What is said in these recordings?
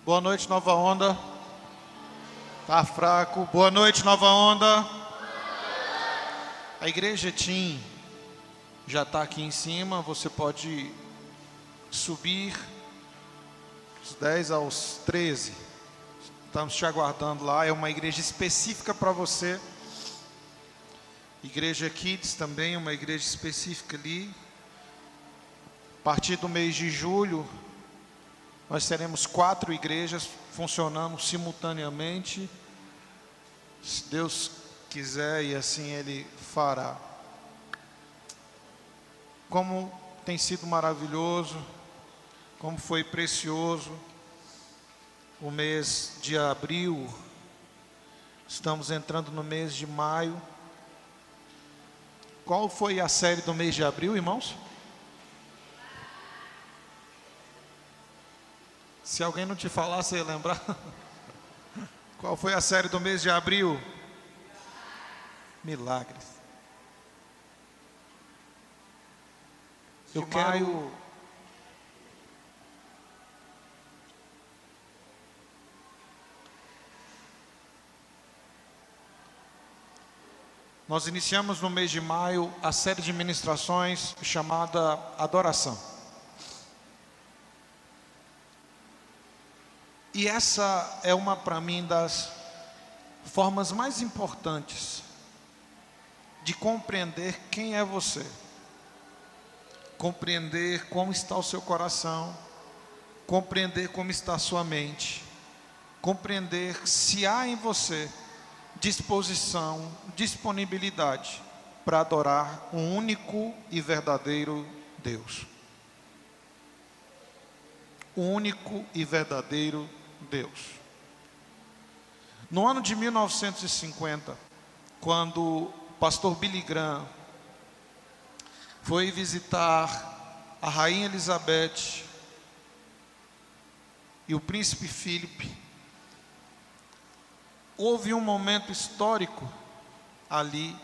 Boa noite, Nova Onda. Tá fraco. Boa noite, Nova Onda. A igreja Tim já está aqui em cima. Você pode subir dos 10 aos 13. Estamos te aguardando lá. É uma igreja específica para você. Igreja Kids também, uma igreja específica ali. A partir do mês de julho, nós teremos 4 igrejas funcionando simultaneamente. Se Deus quiser e assim Ele fará. Como tem sido maravilhoso, como foi precioso o mês de abril. Estamos entrando no mês de maio. Qual foi a série do mês de abril, irmãos? Se alguém não te falar, você ia lembrar? Qual foi a série do mês de abril? Milagres. Eu quero... Nós iniciamos no mês de maio a série de ministrações chamada Adoração. E essa é uma, para mim, das formas mais importantes de compreender quem é você. Compreender como está o seu coração, compreender como está a sua mente, compreender se há em você disposição, disponibilidade para adorar um único e verdadeiro Deus. O único e verdadeiro Deus. No ano de 1950, quando o pastor Billy Graham foi visitar a rainha Elizabeth e o príncipe Philip, houve um momento histórico ali,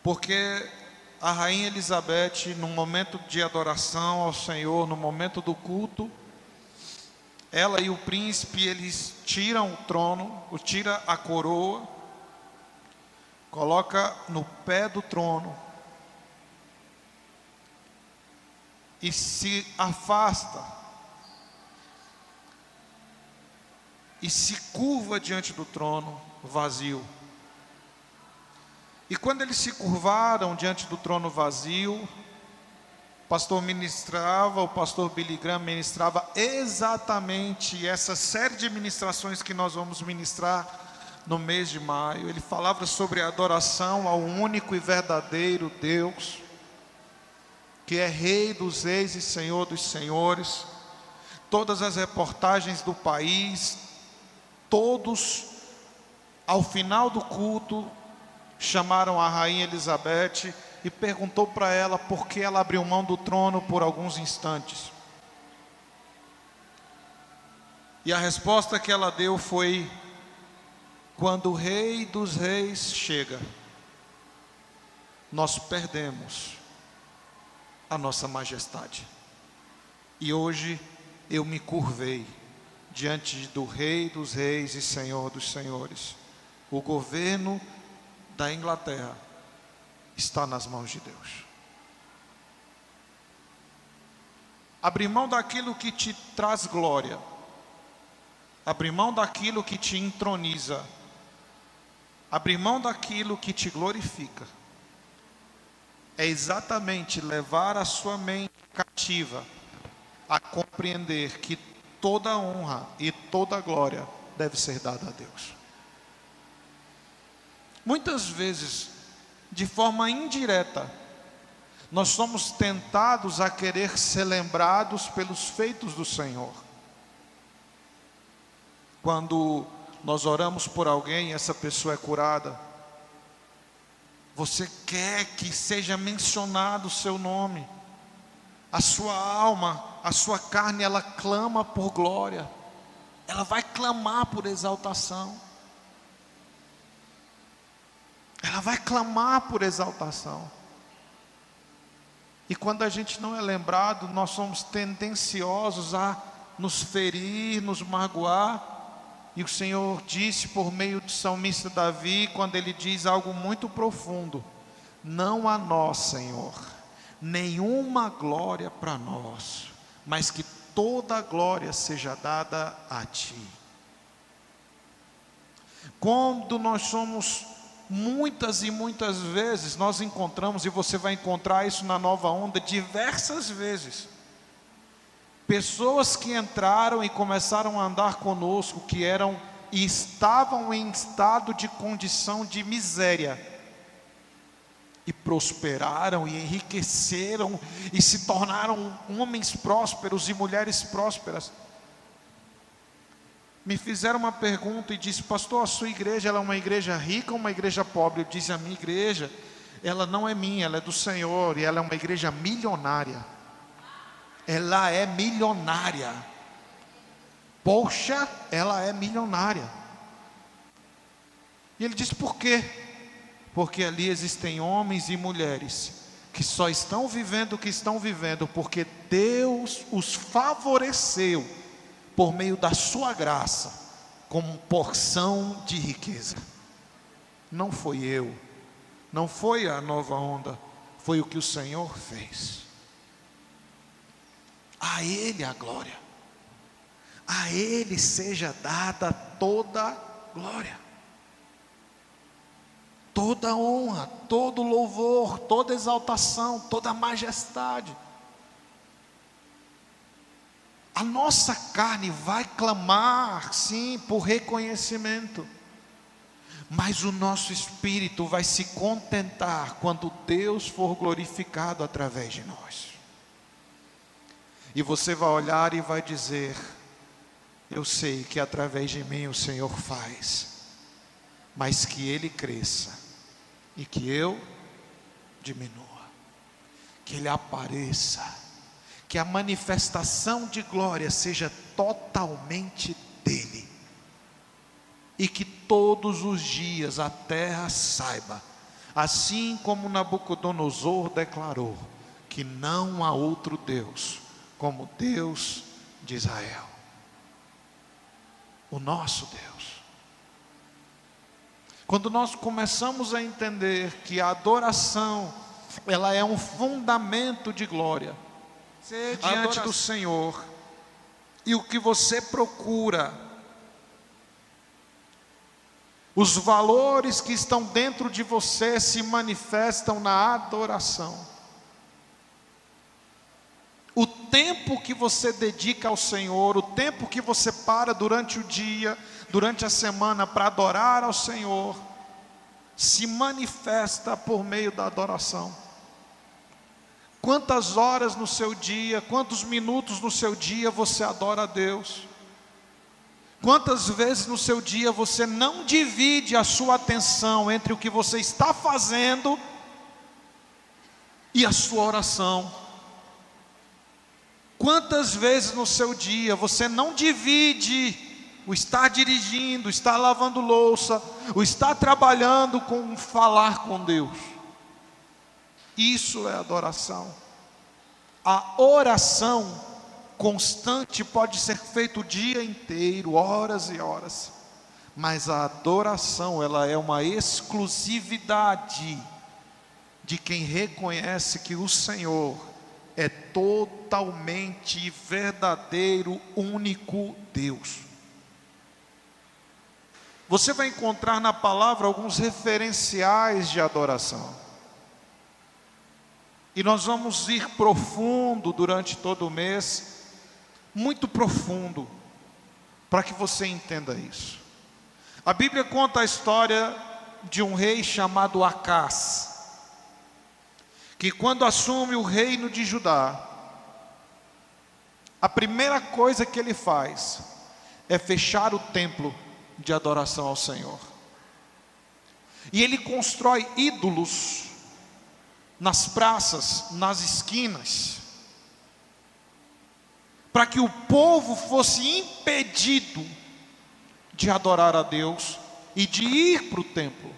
porque a rainha Elizabeth, no momento de adoração ao Senhor, no momento do culto, ela e o príncipe, eles tiram o trono, tira a coroa, coloca no pé do trono e se afasta e se curva diante do trono vazio. E quando eles se curvaram diante do trono vazio, o pastor Billy Graham ministrava exatamente essa série de ministrações que nós vamos ministrar no mês de maio. Ele falava sobre a adoração ao único e verdadeiro Deus, que é Rei dos Reis e Senhor dos Senhores. Todas as reportagens do país, todos, ao final do culto, chamaram a rainha Elizabeth e perguntou para ela por que ela abriu mão do trono por alguns instantes. E a resposta que ela deu foi: quando o Rei dos Reis chega, nós perdemos a nossa majestade. E hoje eu me curvei diante do Rei dos Reis e Senhor dos Senhores. O governo da Inglaterra está nas mãos de Deus. Abrir mão daquilo que te traz glória, abrir mão daquilo que te entroniza, abrir mão daquilo que te glorifica, é exatamente levar a sua mente cativa a compreender que toda honra e toda glória deve ser dada a Deus. Muitas vezes, de forma indireta, nós somos tentados a querer ser lembrados pelos feitos do Senhor. Quando nós oramos por alguém e essa pessoa é curada, você quer que seja mencionado o seu nome. A sua alma, a sua carne, ela clama por glória. Ela vai clamar por exaltação. Ela vai clamar por exaltação. E quando a gente não é lembrado, nós somos tendenciosos a nos ferir, nos magoar. E o Senhor disse por meio do salmista Davi, quando ele diz algo muito profundo: não a nós, Senhor, nenhuma glória para nós, mas que toda a glória seja dada a Ti. Quando nós somos, muitas e muitas vezes, nós encontramos, e você vai encontrar isso na Nova Onda diversas vezes, pessoas que entraram e começaram a andar conosco, que eram e estavam em estado de condição de miséria, e prosperaram, e enriqueceram, e se tornaram homens prósperos e mulheres prósperas. Me fizeram uma pergunta e disse: pastor, a sua igreja, ela é uma igreja rica ou uma igreja pobre? Eu disse: a minha igreja, ela não é minha, ela é do Senhor, e ela é uma igreja milionária. Ela é milionária. Poxa, ela é milionária. E ele disse: por quê? Porque ali existem homens e mulheres que só estão vivendo o que estão vivendo porque Deus os favoreceu por meio da sua graça, como porção de riqueza. Não foi eu, não foi a Nova Onda, foi o que o Senhor fez. A Ele a glória, a Ele seja dada toda glória, toda honra, todo louvor, toda exaltação, toda majestade. A nossa carne vai clamar, sim, por reconhecimento, mas o nosso espírito vai se contentar quando Deus for glorificado através de nós. E você vai olhar e vai dizer: eu sei que através de mim o Senhor faz, mas que Ele cresça e que eu diminua, que Ele apareça, que a manifestação de glória seja totalmente dEle, e que todos os dias a terra saiba, assim como Nabucodonosor declarou, que não há outro Deus como Deus de Israel, o nosso Deus. Quando nós começamos a entender que a adoração, ela é um fundamento de glória, ser diante do Senhor, e o que você procura, os valores que estão dentro de você se manifestam na adoração. O tempo que você dedica ao Senhor, o tempo que você para durante o dia, durante a semana para adorar ao Senhor, se manifesta por meio da adoração. Quantas horas no seu dia, quantos minutos no seu dia você adora a Deus? Quantas vezes no seu dia você não divide a sua atenção entre o que você está fazendo e a sua oração? Quantas vezes no seu dia você não divide o estar dirigindo, o estar lavando louça, o estar trabalhando com falar com Deus? Isso é adoração. A oração constante pode ser feita o dia inteiro, horas e horas, mas a adoração, ela é uma exclusividade de quem reconhece que o Senhor é totalmente verdadeiro, único Deus. Você vai encontrar na palavra alguns referenciais de adoração, e nós vamos ir profundo durante todo o mês, muito profundo, para que você entenda isso. A Bíblia conta a história de um rei chamado Acás, que quando assume o reino de Judá, a primeira coisa que ele faz é fechar o templo de adoração ao Senhor. E ele constrói ídolos nas praças, nas esquinas, para que o povo fosse impedido de adorar a Deus e de ir para o templo.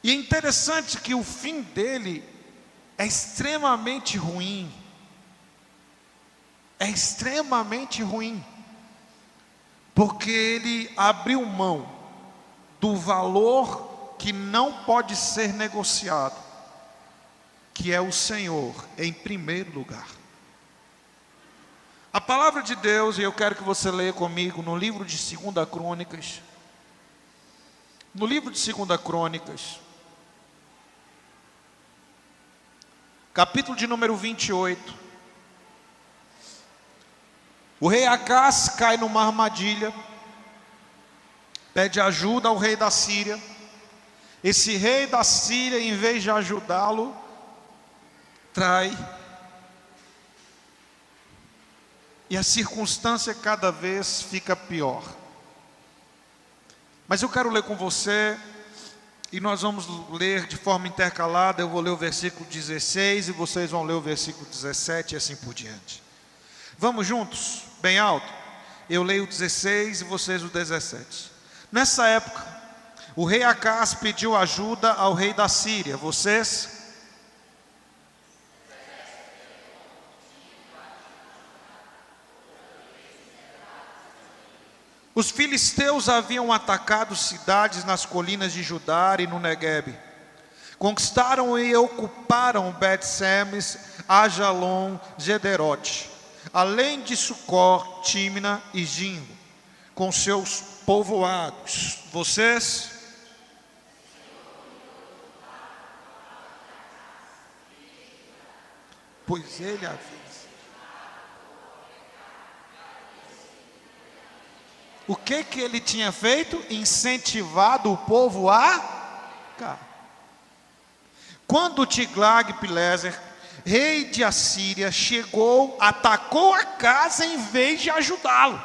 E é interessante que o fim dele é extremamente ruim, é extremamente ruim, porque ele abriu mão do valor que não pode ser negociado, que é o Senhor em primeiro lugar. A palavra de Deus, e eu quero que você leia comigo no livro de 2 Crônicas. No livro de 2 Crônicas, capítulo de número 28. O rei Acás cai numa armadilha, pede ajuda ao rei da Síria. Esse rei da Síria, em vez de ajudá-lo, trai. E a circunstância cada vez fica pior. Mas eu quero ler com você, e nós vamos ler de forma intercalada. Eu vou ler o versículo 16 e vocês vão ler o versículo 17 e assim por diante. Vamos juntos, bem alto? Eu leio o 16 e vocês o 17. Nessa época, o rei Acás pediu ajuda ao rei da Síria. Os filisteus haviam atacado cidades nas colinas de Judá e no Neguebe. Conquistaram e ocuparam Bet-Semes, Ajalon, Gederote, além de Sucó, Tímina e Gingo, com seus povoados. Pois ele havia. O que ele tinha feito? Incentivado o povo a cá. Quando Tiglag-Pileser, rei de Assíria, chegou, atacou a casa em vez de ajudá-lo.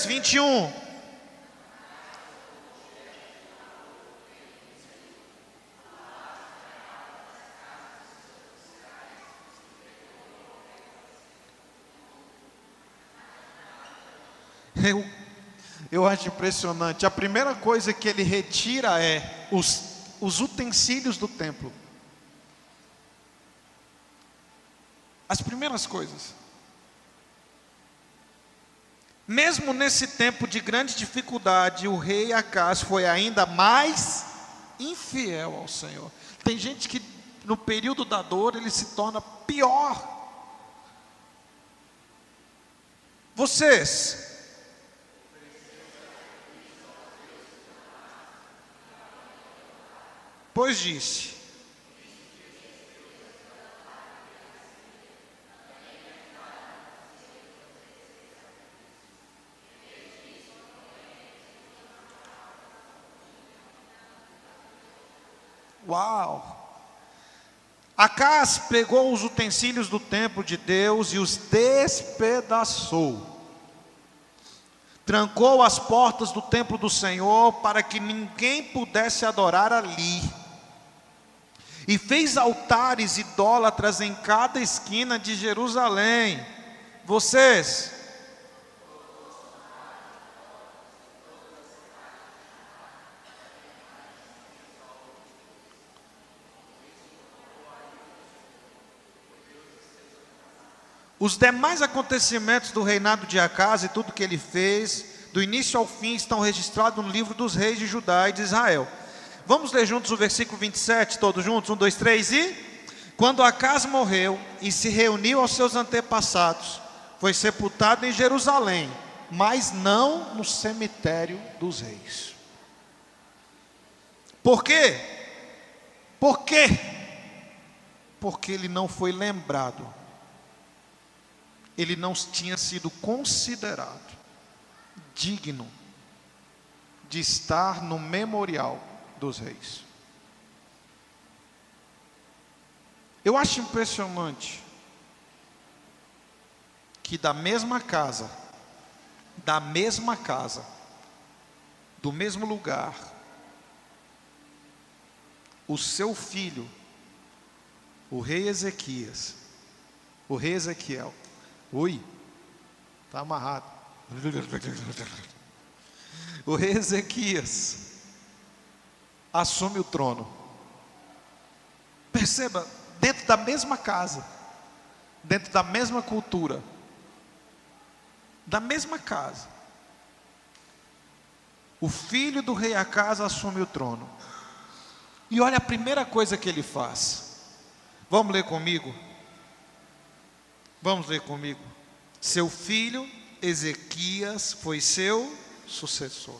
21. Eu acho impressionante. A primeira coisa que ele retira é os utensílios do templo. As primeiras coisas. Mesmo nesse tempo de grande dificuldade, o rei Acás foi ainda mais infiel ao Senhor. Tem gente que no período da dor ele se torna pior. Pois disse. Uau! Acás pegou os utensílios do templo de Deus e os despedaçou. Trancou as portas do templo do Senhor para que ninguém pudesse adorar ali. E fez altares idólatras em cada esquina de Jerusalém. Os demais acontecimentos do reinado de Acás e tudo que ele fez, do início ao fim, estão registrados no livro dos reis de Judá e de Israel. Vamos ler juntos o versículo 27, todos juntos, 1, 2, 3 e... Quando Acás morreu e se reuniu aos seus antepassados, foi sepultado em Jerusalém, mas não no cemitério dos reis. Por quê? Porque ele não foi lembrado. Ele não tinha sido considerado digno de estar no memorial dos reis. Eu acho impressionante que da mesma casa, do mesmo lugar, o seu filho, o rei Ezequiel, está amarrado. O rei Ezequias assume o trono. Perceba, dentro da mesma casa, dentro da mesma cultura, da mesma casa. O filho do rei Acas assume o trono. E olha a primeira coisa que ele faz. Vamos ler comigo? Vamos ler comigo. Seu filho Ezequias foi seu sucessor.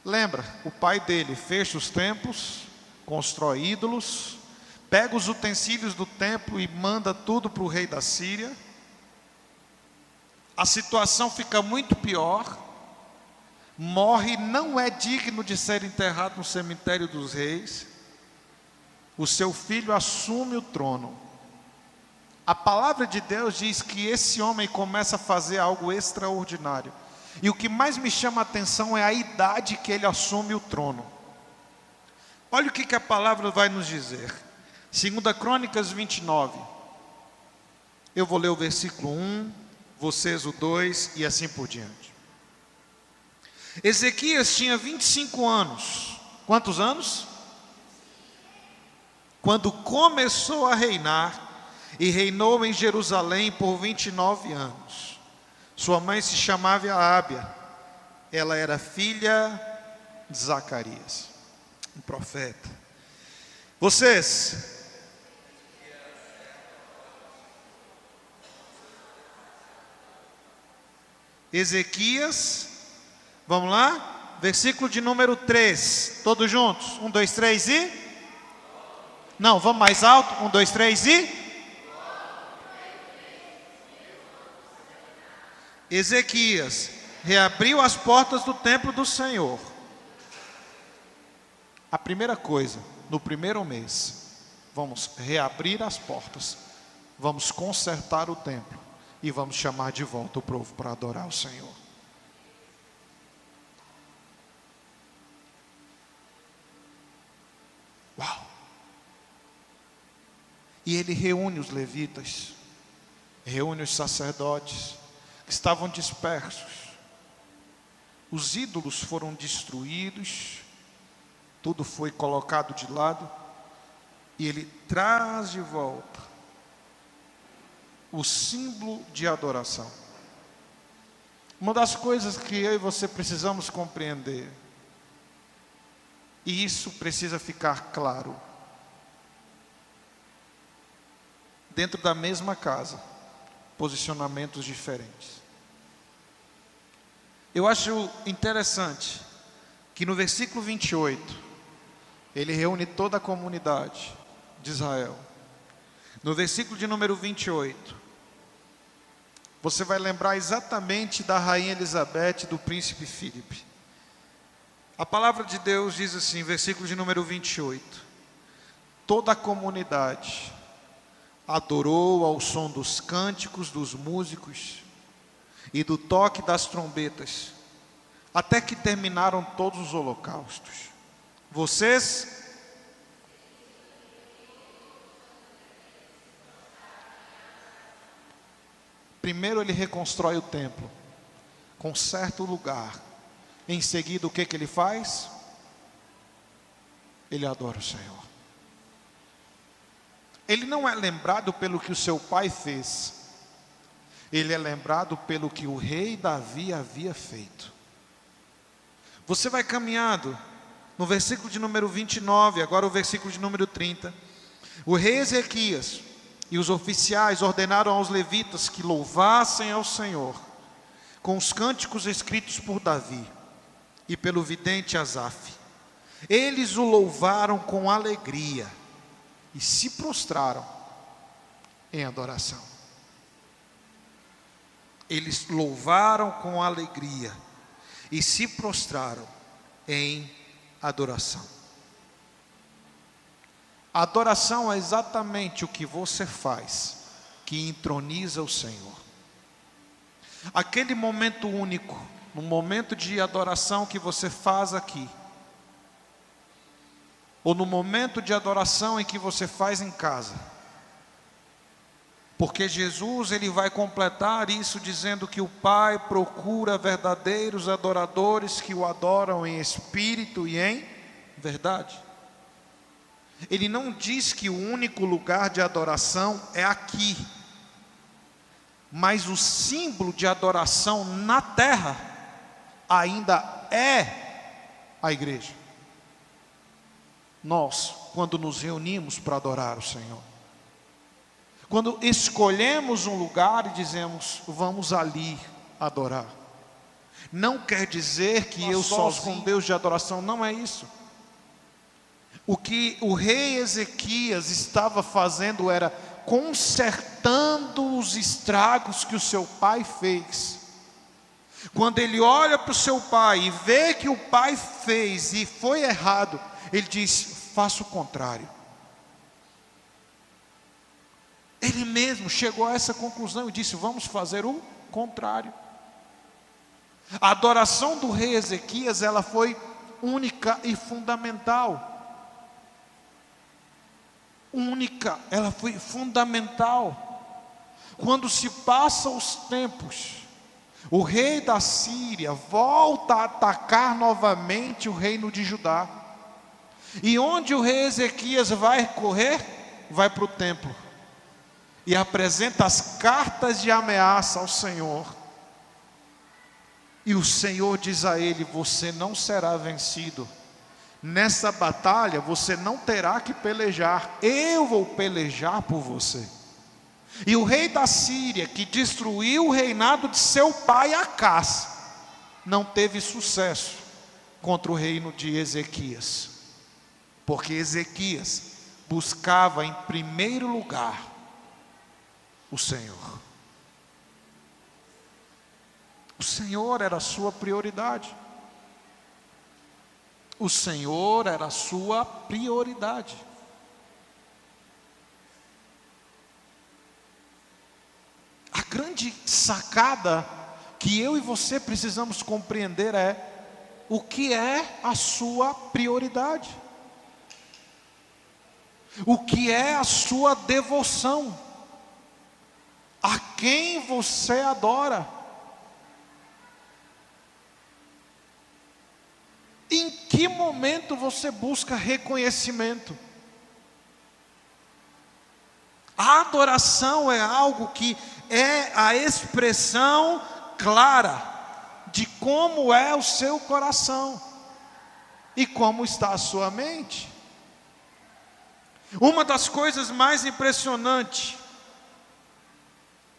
Lembra, o pai dele fecha os templos, constrói ídolos, pega os utensílios do templo e manda tudo para o rei da Síria. A situação fica muito pior. Morre, não é digno de ser enterrado no cemitério dos reis. O seu filho assume o trono. A palavra de Deus diz que esse homem começa a fazer algo extraordinário. E o que mais me chama a atenção é a idade que ele assume o trono. Olha o que a palavra vai nos dizer. 2 Crônicas 29. Eu vou ler o versículo 1, vocês o 2 e assim por diante. Ezequias tinha 25 anos. Quantos anos? Quando começou a reinar, e reinou em Jerusalém por 29 anos. Sua mãe se chamava Ábia. Ela era filha de Zacarias, um profeta. Vocês, Ezequias, vamos lá? Versículo de número 3, todos juntos, 1, 2, 3 e... Não, vamos mais alto, 1, 2, 3 e... Ezequias reabriu as portas do templo do Senhor. A primeira coisa, no primeiro mês, vamos reabrir as portas, vamos consertar o templo e vamos chamar de volta o povo para adorar o Senhor. Uau! E ele reúne os levitas, reúne os sacerdotes que estavam dispersos. Os ídolos foram destruídos, tudo foi colocado de lado, e ele traz de volta o símbolo de adoração. Uma das coisas que eu e você precisamos compreender, e isso precisa ficar claro, dentro da mesma casa, posicionamentos diferentes. Eu acho interessante que no versículo 28, ele reúne toda a comunidade de Israel. No versículo de número 28, você vai lembrar exatamente da rainha Elizabeth e do príncipe Filipe. A palavra de Deus diz assim, versículo de número 28, toda a comunidade adorou ao som dos cânticos dos músicos e do toque das trombetas, até que terminaram todos os holocaustos. Vocês primeiro ele reconstrói o templo, conserta o lugar. Em seguida o que ele faz? Ele adora o Senhor. Ele não é lembrado pelo que o seu pai fez. Ele é lembrado pelo que o rei Davi havia feito. Você vai caminhando no versículo de número 29, agora o versículo de número 30. O rei Ezequias e os oficiais ordenaram aos levitas que louvassem ao Senhor com os cânticos escritos por Davi e pelo vidente Asaf. Eles o louvaram com alegria e se prostraram em adoração. Eles louvaram com alegria e se prostraram em adoração. A adoração é exatamente o que você faz que entroniza o Senhor. Aquele momento único, um momento de adoração que você faz aqui, ou no momento de adoração em que você faz em casa. Porque Jesus, ele vai completar isso dizendo que o Pai procura verdadeiros adoradores que o adoram em espírito e em verdade. Ele não diz que o único lugar de adoração é aqui, mas o símbolo de adoração na terra ainda é a igreja. Nós, quando nos reunimos para adorar o Senhor, quando escolhemos um lugar e dizemos, vamos ali adorar, não quer dizer que eu sozinho, um Deus de adoração, não é isso. O que o rei Ezequias estava fazendo era consertando os estragos que o seu pai fez. Quando ele olha para o seu pai e vê que o pai fez e foi errado, ele diz, faça o contrário. Ele mesmo chegou a essa conclusão e disse, vamos fazer o contrário. A adoração do rei Ezequias, ela foi única e fundamental. Única, ela foi fundamental. Quando se passam os tempos, o rei da Síria volta a atacar novamente o reino de Judá. E onde o rei Ezequias vai correr? Vai para o templo. E apresenta as cartas de ameaça ao Senhor. E o Senhor diz a ele, você não será vencido. Nessa batalha você não terá que pelejar, eu vou pelejar por você. E o rei da Síria, que destruiu o reinado de seu pai Acás, não teve sucesso contra o reino de Ezequias, porque Ezequias buscava em primeiro lugar o Senhor. O Senhor era a sua prioridade. O Senhor era a sua prioridade. A grande sacada que eu e você precisamos compreender é o que é a sua prioridade. O que é a sua devoção? A quem você adora? Em que momento você busca reconhecimento? A adoração é algo que é a expressão clara de como é o seu coração e como está a sua mente. Uma das coisas mais impressionantes,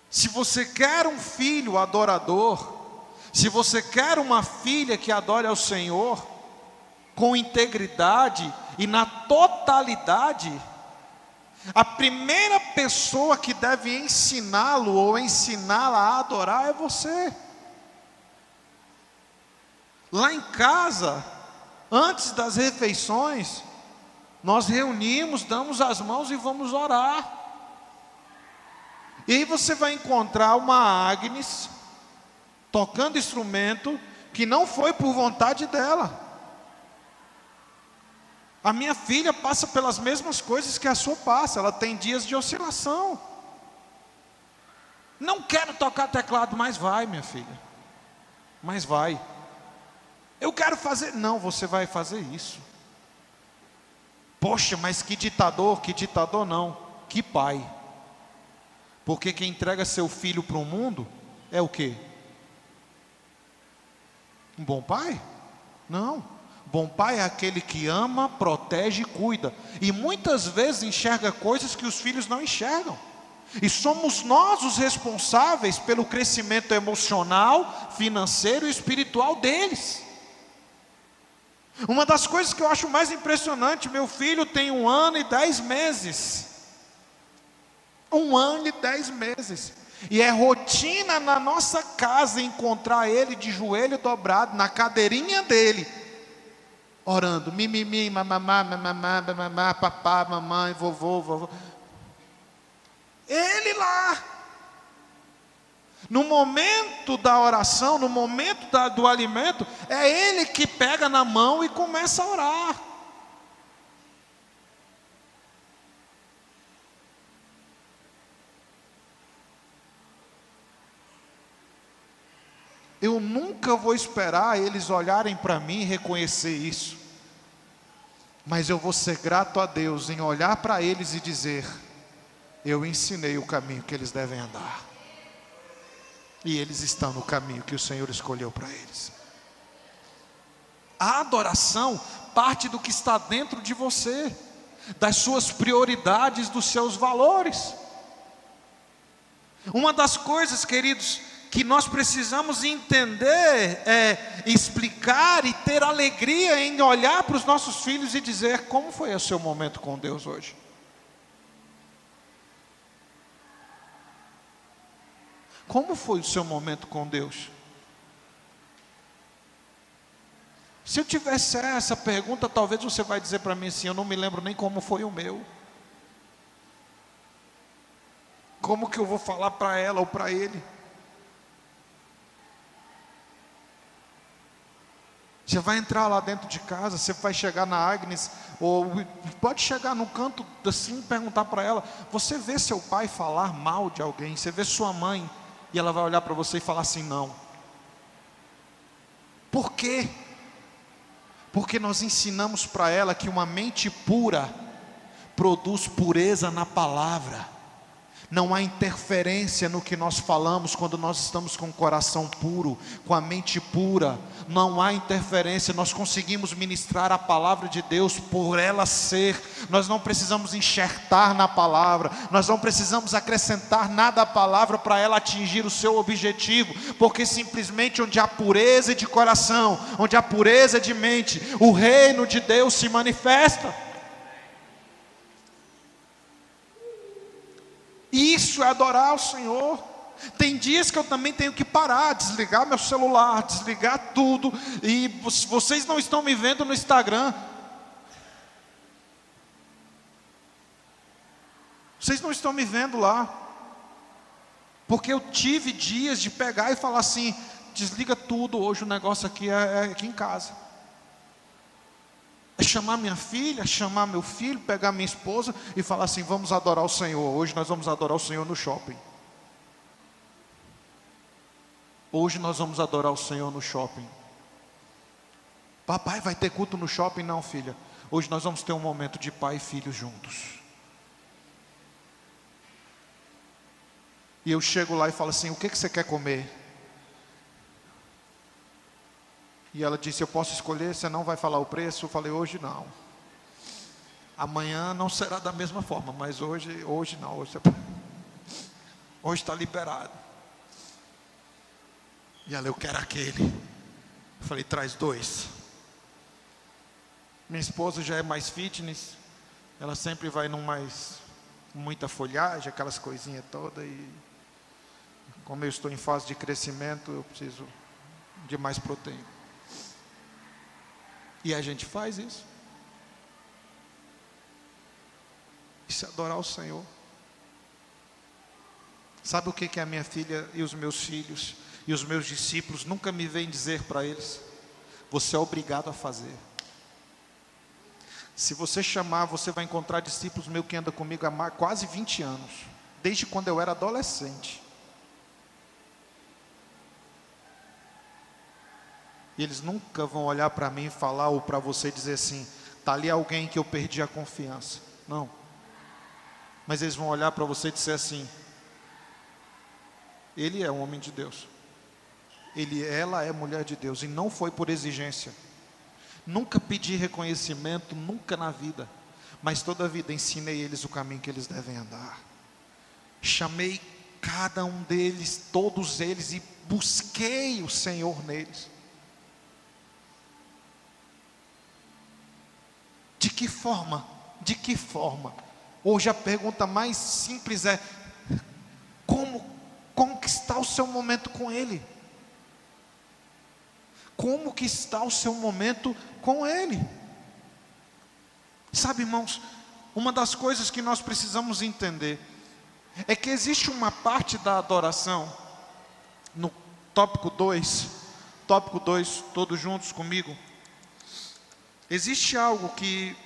se você quer um filho adorador, se você quer uma filha que adore ao Senhor, com integridade e na totalidade, a primeira pessoa que deve ensiná-lo ou ensiná-la a adorar é você. Lá em casa, antes das refeições, nós reunimos, damos as mãos e vamos orar. E aí você vai encontrar uma Agnes tocando instrumento que não foi por vontade dela. A minha filha passa pelas mesmas coisas que a sua passa, ela tem dias de oscilação. Não quero tocar teclado, mas vai, minha filha. Mas vai. Eu quero fazer, não, você vai fazer isso. Poxa, mas que ditador não, que pai. Porque quem entrega seu filho para o mundo é o quê? Um bom pai? Não. Bom pai é aquele que ama, protege e cuida. E muitas vezes enxerga coisas que os filhos não enxergam. E somos nós os responsáveis pelo crescimento emocional, financeiro e espiritual deles. Uma das coisas que eu acho mais impressionante, meu filho tem 1 ano e 10 meses. 1 ano e 10 meses. E é rotina na nossa casa encontrar ele de joelho dobrado na cadeirinha dele, orando, mimimi, mamamá, mamamá, mamamá, papá, mamãe, vovô. Ele lá. No momento da oração, no momento do alimento, é ele que pega na mão e começa a orar. Eu nunca vou esperar eles olharem para mim e reconhecer isso. Mas eu vou ser grato a Deus em olhar para eles e dizer, eu ensinei o caminho que eles devem andar. E eles estão no caminho que o Senhor escolheu para eles. A adoração parte do que está dentro de você, das suas prioridades, dos seus valores. Uma das coisas, queridos, que nós precisamos entender, explicar e ter alegria em olhar para os nossos filhos e dizer: como foi o seu momento com Deus hoje? Como foi o seu momento com Deus? Se eu tivesse essa pergunta, talvez você vai dizer para mim assim: eu não me lembro nem como foi o meu. Como que eu vou falar para ela ou para ele? Você vai entrar lá dentro de casa, você vai chegar na Agnes, ou pode chegar no canto assim e perguntar para ela: você vê seu pai falar mal de alguém? Você vê sua mãe? E ela vai olhar para você e falar assim: não. Por quê? Porque nós ensinamos para ela que uma mente pura produz pureza na palavra. Não há interferência no que nós falamos quando nós estamos com o coração puro, com a mente pura. Não há interferência, nós conseguimos ministrar a palavra de Deus por ela ser. Nós não precisamos enxertar na palavra, nós não precisamos acrescentar nada à palavra para ela atingir o seu objetivo, porque simplesmente onde há pureza de coração, onde há pureza de mente, o reino de Deus se manifesta. Isso é adorar o Senhor. Tem dias que eu também tenho que parar, desligar meu celular, desligar tudo. E vocês não estão me vendo no Instagram. Vocês não estão me vendo lá. Porque eu tive dias de pegar e falar assim: desliga tudo, hoje o negócio aqui é aqui em casa. É chamar minha filha, chamar meu filho, pegar minha esposa e falar assim: vamos adorar o Senhor. Hoje nós vamos adorar o Senhor no shopping. Hoje nós vamos adorar o Senhor no shopping. Papai, vai ter culto no shopping? Não, filha. Hoje nós vamos ter um momento de pai e filho juntos. E eu chego lá e falo assim: o que você quer comer? E ela disse: eu posso escolher, você não vai falar o preço? Eu falei: hoje não. Amanhã não será da mesma forma, mas hoje não. Hoje está liberado. E ela: eu quero aquele. Eu falei: traz 2. Minha esposa já é mais fitness. Ela sempre vai muita folhagem, aquelas coisinhas todas. E como eu estou em fase de crescimento, eu preciso de mais proteína. E a gente faz isso. Isso é adorar o Senhor. Sabe o que a minha filha e os meus filhos e os meus discípulos nunca me vêm dizer para eles? Você é obrigado a fazer. Se você chamar, você vai encontrar discípulos meus que andam comigo há quase 20 anos. Desde quando eu era adolescente. E eles nunca vão olhar para mim e falar, ou para você dizer assim: está ali alguém que eu perdi a confiança. Não. Mas eles vão olhar para você e dizer assim: ele é um homem de Deus. Ela é mulher de Deus. E não foi por exigência. Nunca pedi reconhecimento, nunca na vida. Mas toda a vida ensinei eles o caminho que eles devem andar. Chamei cada um deles, todos eles, e busquei o Senhor neles. De que forma? De que forma? Hoje a pergunta mais simples é: como que está o seu momento com Ele? Como que está o seu momento com Ele? Sabe, irmãos, uma das coisas que nós precisamos entender é que existe uma parte da adoração, no tópico 2, todos juntos comigo. Existe algo que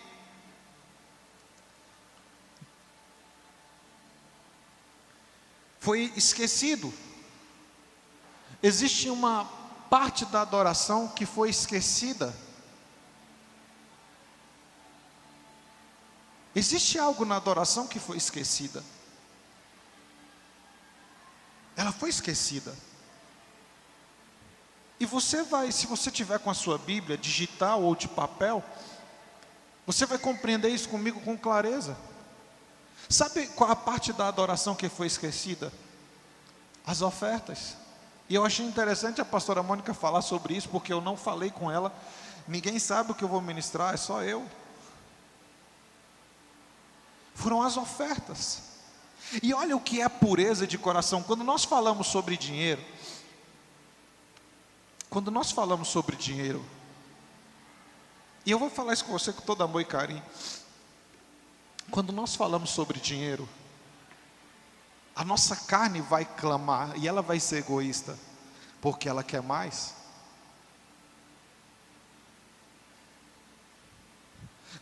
foi esquecido. Existe uma parte da adoração que foi esquecida. Existe algo na adoração que foi esquecida. Ela foi esquecida. E você vai, se você tiver com a sua Bíblia, digital ou de papel, você vai compreender isso comigo com clareza. Sabe qual a parte da adoração que foi esquecida? As ofertas. E eu achei interessante a pastora Mônica falar sobre isso, porque eu não falei com ela. Ninguém sabe o que eu vou ministrar, é só eu. Foram as ofertas. E olha o que é pureza de coração. Quando nós falamos sobre dinheiro, e eu vou falar isso com você com todo amor e carinho. Quando nós falamos sobre dinheiro, a nossa carne vai clamar e ela vai ser egoísta, porque ela quer mais.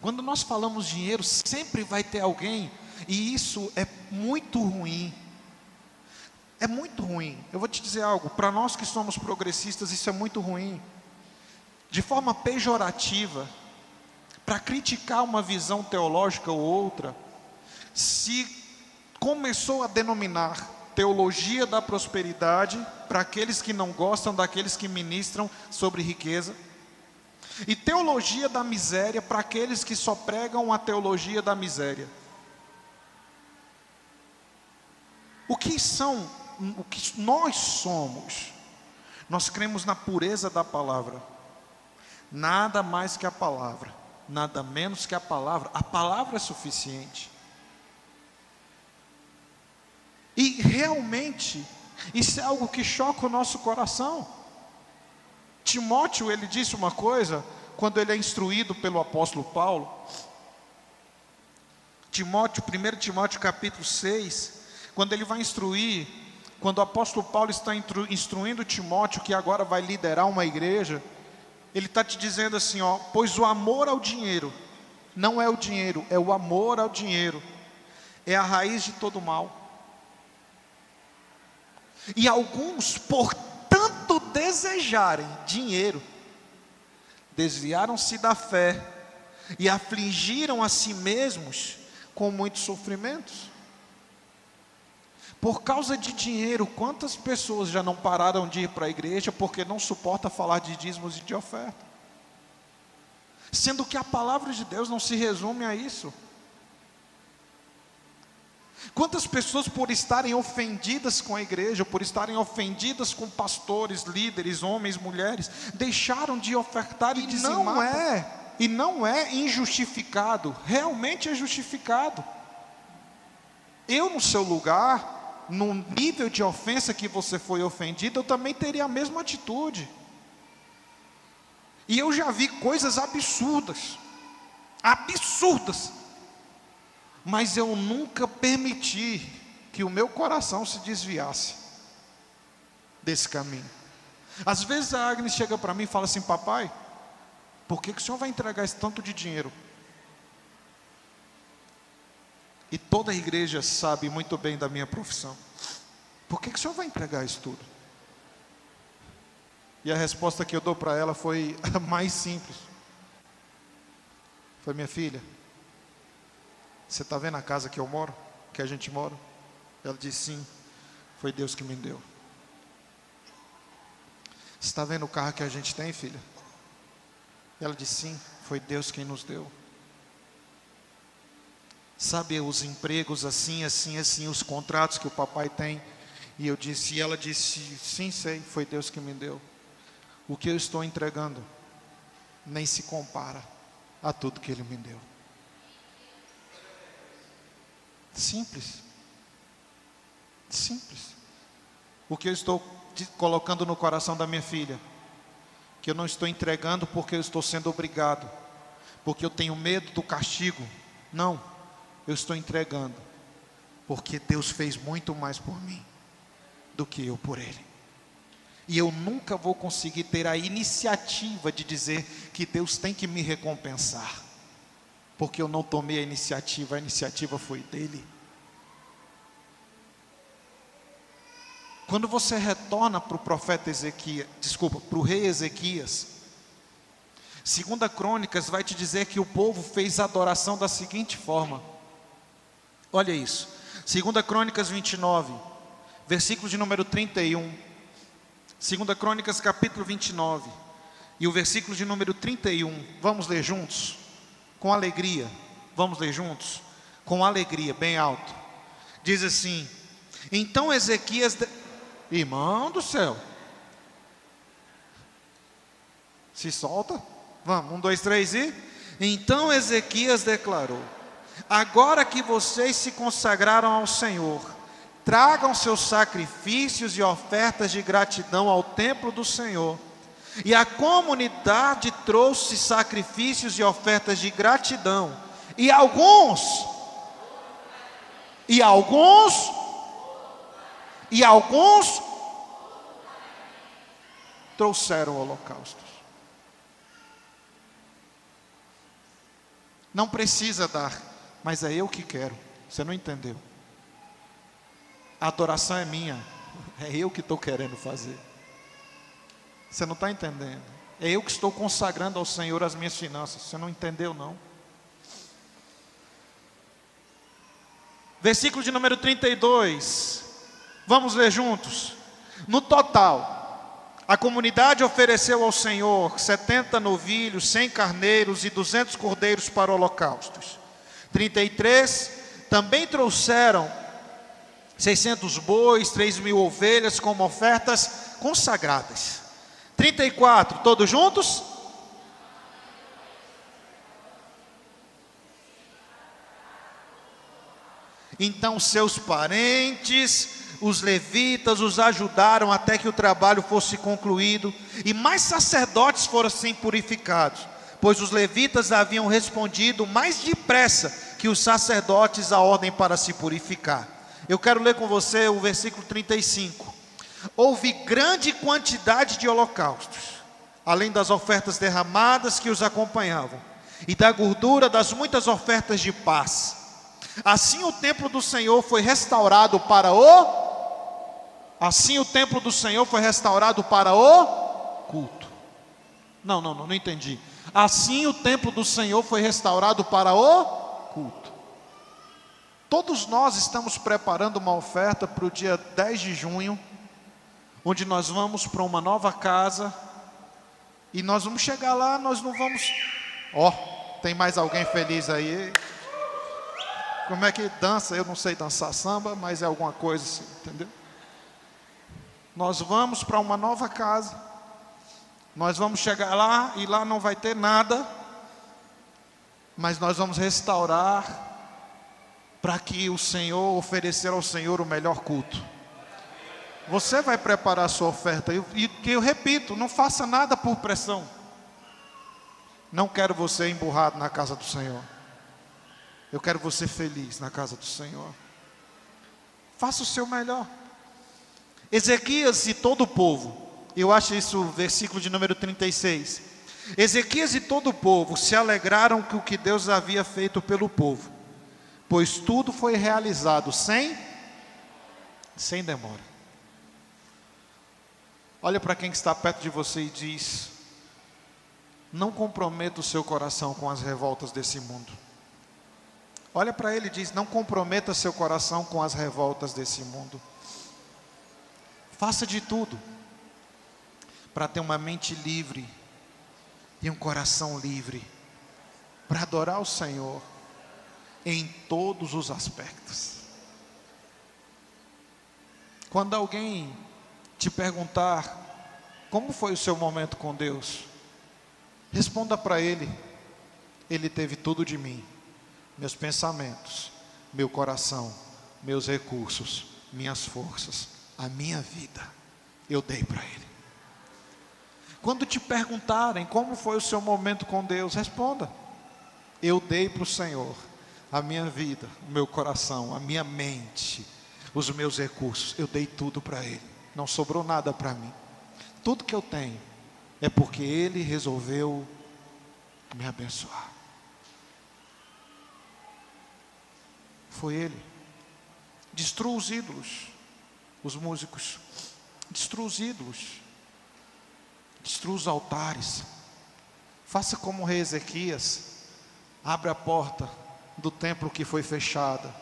Quando nós falamos dinheiro, sempre vai ter alguém, e isso é muito ruim. É muito ruim. Eu vou te dizer algo, para nós que somos progressistas, isso é muito ruim. De forma pejorativa, para criticar uma visão teológica ou outra, se começou a denominar teologia da prosperidade para aqueles que não gostam daqueles que ministram sobre riqueza, e teologia da miséria para aqueles que só pregam a teologia da miséria. O que nós somos? Nós cremos na pureza da palavra. Nada mais que a palavra, nada menos que a palavra. A palavra é suficiente. E realmente, isso é algo que choca o nosso coração. Timóteo, ele disse uma coisa, quando ele é instruído pelo apóstolo Paulo. Timóteo, 1 Timóteo capítulo 6, quando ele vai instruir, quando o apóstolo Paulo está instruindo Timóteo, que agora vai liderar uma igreja, ele está te dizendo assim, ó, pois o amor ao dinheiro, não é o dinheiro, é o amor ao dinheiro, é a raiz de todo mal. E alguns, por tanto desejarem dinheiro, desviaram-se da fé e afligiram a si mesmos com muitos sofrimentos. Por causa de dinheiro, quantas pessoas já não pararam de ir para a igreja porque não suporta falar de dízimos e de oferta? Sendo que a palavra de Deus não se resume a isso. Quantas pessoas, por estarem ofendidas com a igreja, por estarem ofendidas com pastores, líderes, homens, mulheres, deixaram de ofertar e dizimar? E não é injustificado, realmente é justificado. Eu no seu lugar, no nível de ofensa que você foi ofendido, eu também teria a mesma atitude. E eu já vi coisas absurdas, mas eu nunca permiti que o meu coração se desviasse desse caminho. Às vezes a Agnes chega para mim e fala assim, papai, por que o senhor vai entregar esse tanto de dinheiro? E toda a igreja sabe muito bem da minha profissão. Por que o senhor vai entregar isso tudo? E a resposta que eu dou para ela foi a mais simples. Foi, minha filha, você está vendo a casa que eu moro? Que a gente mora? Ela disse, sim, foi Deus que me deu. Você está vendo o carro que a gente tem, filha? Ela disse, sim, foi Deus quem nos deu. Sabe os empregos assim, os contratos que o papai tem? E ela disse, sim, sei, foi Deus que me deu. O que eu estou entregando nem se compara a tudo que Ele me deu. Simples. O que eu estou colocando no coração da minha filha, que eu não estou entregando porque eu estou sendo obrigado, porque eu tenho medo do castigo. Não, eu estou entregando porque Deus fez muito mais por mim do que eu por Ele. E eu nunca vou conseguir ter a iniciativa de dizer que Deus tem que me recompensar, porque eu não tomei a iniciativa foi dele. Quando você retorna para o profeta Ezequias, para o rei Ezequias, 2 Crônicas vai te dizer que o povo fez a adoração da seguinte forma. Olha isso, 2 Crônicas 29, versículo de número 31. 2 Crônicas capítulo 29 e o versículo de número 31. Vamos ler juntos? Com alegria. Vamos ler juntos? Com alegria, bem alto. Diz assim: então Ezequias... Irmão do céu. Se solta. Vamos, 1, 2, 3 e... Então Ezequias declarou: agora que vocês se consagraram ao Senhor, tragam seus sacrifícios e ofertas de gratidão ao templo do Senhor. E a comunidade trouxe sacrifícios e ofertas de gratidão. E alguns trouxeram holocaustos. Não precisa dar, mas é eu que quero. Você não entendeu? A adoração é minha, é eu que estou querendo fazer. Você não está entendendo? É eu que estou consagrando ao Senhor as minhas finanças. Você não entendeu, não? Versículo de número 32. Vamos ler juntos? No total, a comunidade ofereceu ao Senhor 70 novilhos, 100 carneiros e 200 cordeiros para holocaustos. 33, também trouxeram 600 bois, 3.000 ovelhas como ofertas consagradas. 34, todos juntos? Então seus parentes, os levitas, os ajudaram até que o trabalho fosse concluído, e mais sacerdotes foram assim purificados, pois os levitas haviam respondido mais depressa que os sacerdotes à ordem para se purificar. Eu quero ler com você o versículo 35. Houve grande quantidade de holocaustos, além das ofertas derramadas que os acompanhavam, e da gordura das muitas ofertas de paz. Assim o templo do Senhor foi restaurado para o culto. Não entendi. Assim o templo do Senhor foi restaurado para o culto. Todos nós estamos preparando uma oferta para o dia 10 de junho, onde nós vamos para uma nova casa, e nós vamos chegar lá, nós não vamos... tem mais alguém feliz aí? Como é que dança? Eu não sei dançar samba, mas é alguma coisa assim, entendeu? Nós vamos para uma nova casa, nós vamos chegar lá, e lá não vai ter nada, mas nós vamos restaurar, para que o Senhor, oferecer ao Senhor o melhor culto. Você vai preparar a sua oferta, e eu repito, não faça nada por pressão. Não quero você emburrado na casa do Senhor. Eu quero você feliz na casa do Senhor. Faça o seu melhor. Ezequias e todo o povo, eu acho isso versículo de número 36. Ezequias e todo o povo se alegraram com o que Deus havia feito pelo povo, pois tudo foi realizado sem demora. Olha para quem está perto de você e diz: não comprometa o seu coração com as revoltas desse mundo. Olha para ele e diz: não comprometa seu coração com as revoltas desse mundo. Faça de tudo para ter uma mente livre e um coração livre, para adorar o Senhor em todos os aspectos. Quando alguém te perguntar como foi o seu momento com Deus, responda para ele: Ele teve tudo de mim, meus pensamentos, meu coração, meus recursos, minhas forças, a minha vida, eu dei para Ele. Quando te perguntarem como foi o seu momento com Deus, responda: eu dei para o Senhor a minha vida, o meu coração, a minha mente, os meus recursos, eu dei tudo para Ele, não sobrou nada para mim. Tudo que eu tenho é porque Ele resolveu me abençoar. Foi Ele. Destrua os ídolos. Os músicos, destrua os ídolos, destrua os altares. Faça como o rei Ezequias, abre a porta do templo que foi fechada.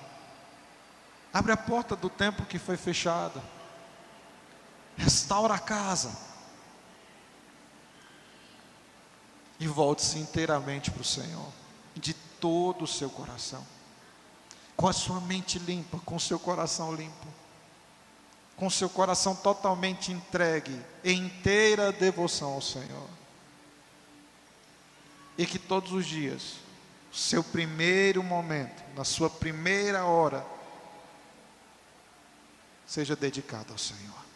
Abre a porta do templo que foi fechada. restaura a casa e volte-se inteiramente para o Senhor, de todo o seu coração, com a sua mente limpa, com o seu coração limpo, com o seu coração totalmente entregue, em inteira devoção ao Senhor. E que todos os dias, o seu primeiro momento, na sua primeira hora, seja dedicado ao Senhor.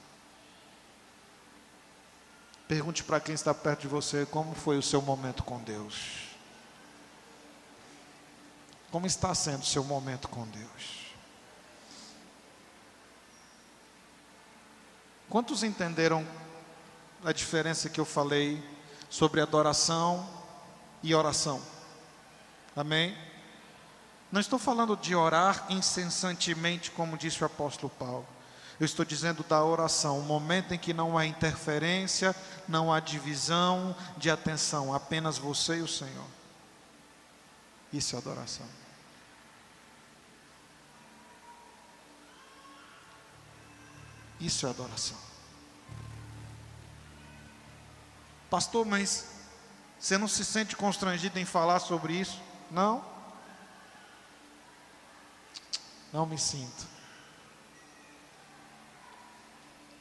Pergunte para quem está perto de você, como foi o seu momento com Deus? Como está sendo o seu momento com Deus? Quantos entenderam a diferença que eu falei sobre adoração e oração? Amém? Não estou falando de orar incessantemente, como disse o apóstolo Paulo. Eu estou dizendo da oração, um momento em que não há interferência, não há divisão de atenção, apenas você e o Senhor. Isso é adoração. Isso é adoração. Pastor, mas você não se sente constrangido em falar sobre isso? Não? Não me sinto.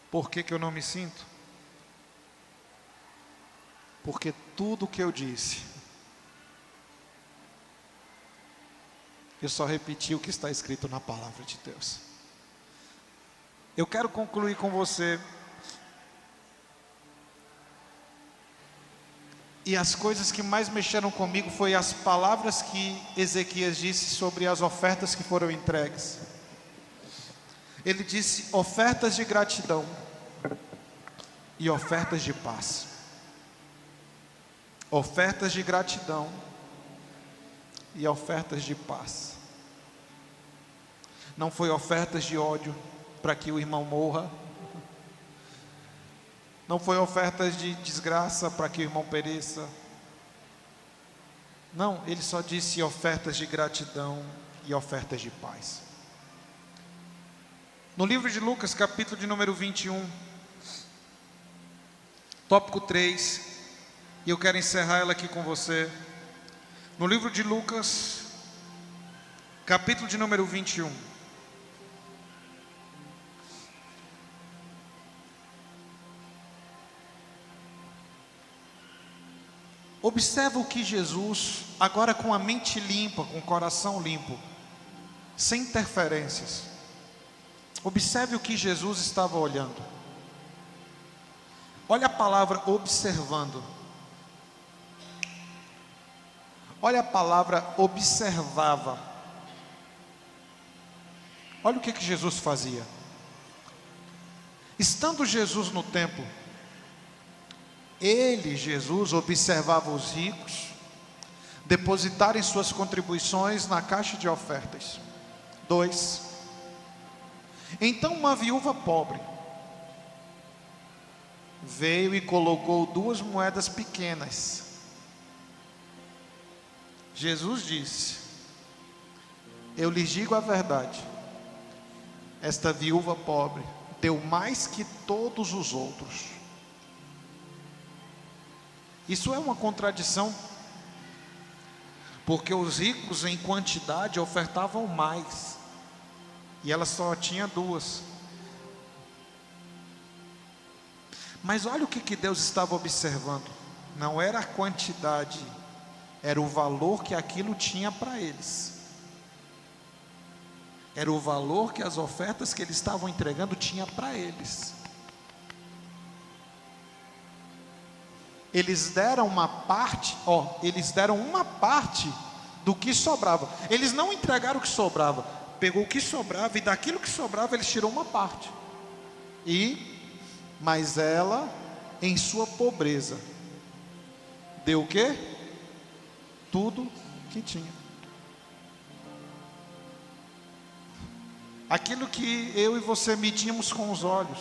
Por que eu não me sinto? Porque tudo o que eu disse, eu só repeti o que está escrito na palavra de Deus. Eu quero concluir com você. E as coisas que mais mexeram comigo foi as palavras que Ezequias disse sobre as ofertas que foram entregues. Ele disse ofertas de gratidão e ofertas de paz. Ofertas de gratidão e ofertas de paz. Não foi ofertas de ódio para que o irmão morra. Não foi ofertas de desgraça para que o irmão pereça. Não, ele só disse ofertas de gratidão e ofertas de paz. No livro de Lucas, capítulo de número 21, tópico 3, e eu quero encerrar ela aqui com você. No livro de Lucas, capítulo de número 21. Observa o que Jesus, agora com a mente limpa, com o coração limpo, sem interferências. Observe o que Jesus estava olhando. Olha a palavra observando. Olha a palavra observava. Olha o que Jesus fazia. Estando Jesus no templo, Jesus, observava os ricos depositarem suas contribuições na caixa de ofertas. 2. Então uma viúva pobre veio e colocou 2 moedas pequenas. Jesus disse: eu lhes digo a verdade, esta viúva pobre deu mais que todos os outros. Isso é uma contradição, porque os ricos em quantidade ofertavam mais, e ela só tinha 2. Mas olha o que Deus estava observando. Não era a quantidade, era o valor que aquilo tinha para eles. Era o valor que as ofertas que eles estavam entregando tinha para eles. Eles deram uma parte, eles deram uma parte do que sobrava. Eles não entregaram o que sobrava. Pegou o que sobrava e daquilo que sobrava eles tirou uma parte. Mas ela, em sua pobreza, deu o quê? Tudo que tinha. Aquilo que eu e você medíamos com os olhos,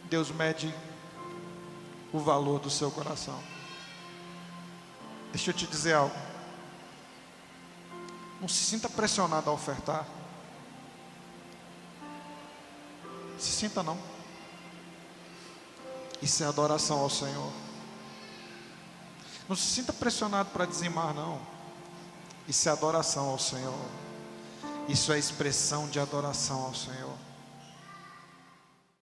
Deus mede o valor do seu coração. Deixa eu te dizer algo. Não se sinta pressionado a ofertar. Se sinta não. Isso é adoração ao Senhor. Não se sinta pressionado para dizimar, não. Isso é adoração ao Senhor. Isso é expressão de adoração ao Senhor.